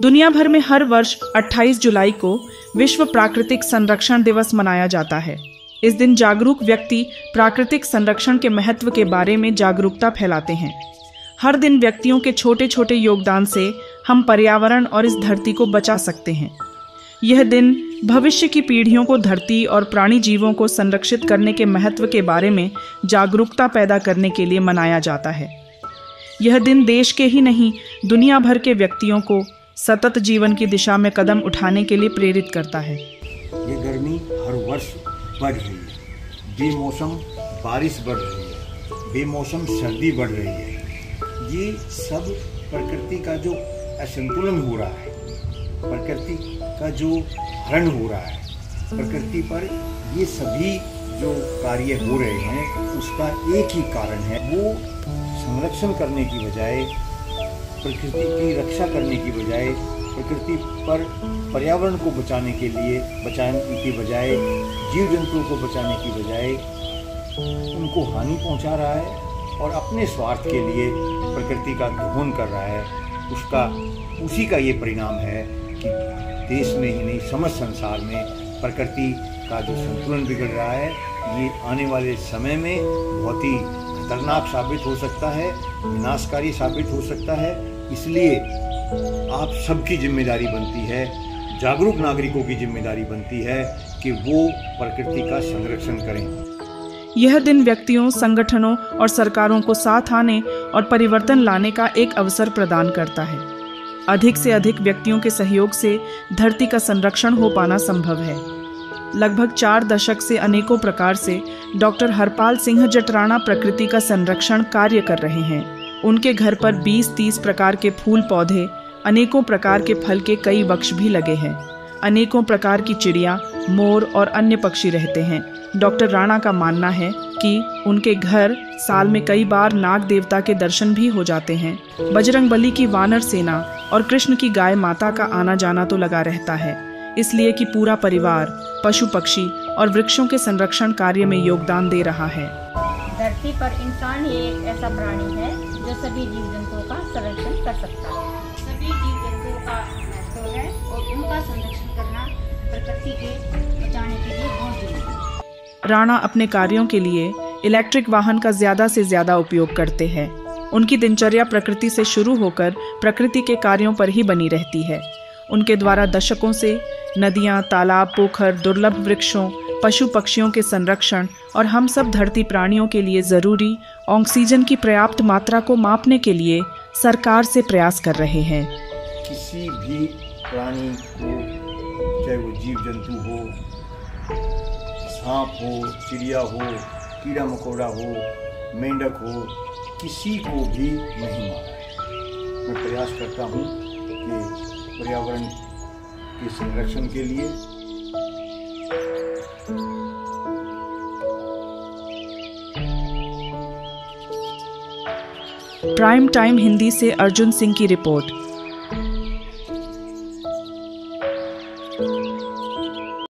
दुनिया भर में हर वर्ष 28 जुलाई को विश्व प्राकृतिक संरक्षण दिवस मनाया जाता है। इस दिन जागरूक व्यक्ति प्राकृतिक संरक्षण के महत्व के बारे में जागरूकता फैलाते हैं। हर दिन व्यक्तियों के छोटे छोटे योगदान से हम पर्यावरण और इस धरती को बचा सकते हैं। यह दिन भविष्य की पीढ़ियों को धरती और प्राणी जीवों को संरक्षित करने के महत्व के बारे में जागरूकता पैदा करने के लिए मनाया जाता है। यह दिन देश के ही नहीं, दुनिया भर के व्यक्तियों को सतत जीवन की दिशा में कदम उठाने के लिए प्रेरित करता है। ये गर्मी हर वर्ष बढ़ रही है, बेमौसम बारिश बढ़ रही है, बेमौसम सर्दी बढ़ रही है। ये सब प्रकृति का जो असंतुलन हो रहा है, प्रकृति का जो हरण हो रहा है, प्रकृति पर ये सभी जो कार्य हो रहे हैं उसका एक ही कारण है, वो संरक्षण करने की बजाय, प्रकृति की रक्षा करने की बजाय, प्रकृति पर पर्यावरण को बचाने के बजाय, जीव जंतुओं को बचाने की बजाय उनको हानि पहुंचा रहा है और अपने स्वार्थ के लिए प्रकृति का दोहन कर रहा है। उसी का ये परिणाम है कि देश में ही नहीं, समस्त संसार में प्रकृति का जो संतुलन बिगड़ रहा है, ये आने वाले समय में बहुत ही खतरनाक साबित हो सकता है, विनाशकारी साबित हो सकता है। इसलिए आप सबकी जिम्मेदारी बनती है, जागरूक नागरिकों की जिम्मेदारी बनती है कि वो प्रकृति का संरक्षण करें। यह दिन व्यक्तियों, संगठनों और सरकारों को साथ आने और परिवर्तन लाने का एक अवसर प्रदान करता है। अधिक से अधिक व्यक्तियों के सहयोग से धरती का संरक्षण हो पाना संभव है। लगभग 4 दशक से अनेकों प्रकार से डॉक्टर हरपाल सिंह जटराणा प्रकृति का संरक्षण कार्य कर रहे हैं। उनके घर पर 20-30 प्रकार के फूल पौधे, अनेकों प्रकार के फल के कई वृक्ष भी लगे हैं। अनेकों प्रकार की चिड़िया, मोर और अन्य पक्षी रहते हैं। डॉक्टर राणा का मानना है कि उनके घर साल में कई बार नाग देवता के दर्शन भी हो जाते हैं। बजरंगबली की वानर सेना और कृष्ण की गाय माता का आना जाना तो लगा रहता है, इसलिए कि पूरा परिवार पशु पक्षी और वृक्षों के संरक्षण कार्य में योगदान दे रहा है। धरती पर इंसान ही एक ऐसा प्राणी है जो सभी जीव जंतुओं का संरक्षण कर सकता है। सभी जीव जंतुओं का महत्व है और उनका संरक्षण करना प्रकृति के बचाने के लिए बहुत जरूरी है। राणा अपने कार्यों के लिए इलेक्ट्रिक वाहन का ज्यादा से ज्यादा उपयोग करते हैं। उनकी दिनचर्या प्रकृति से शुरू होकर प्रकृति के कार्यों पर ही बनी रहती है। उनके द्वारा दशकों से नदियां, तालाब, पोखर, दुर्लभ वृक्षों, पशु पक्षियों के संरक्षण और हम सब धरती प्राणियों के लिए जरूरी ऑक्सीजन की पर्याप्त मात्रा को मापने के लिए सरकार से प्रयास कर रहे हैं। किसी भी प्राणी को, चाहे वो जीव जंतु हो, सांप हो, चिड़िया हो, कीड़ा मकोड़ा हो, मेंढक हो, किसी को भी नहीं मारा। मैं प्रयास करता हूँ कि पर्यावरण के संरक्षण के लिए प्राइम टाइम हिंदी से अर्जुन सिंह की रिपोर्ट।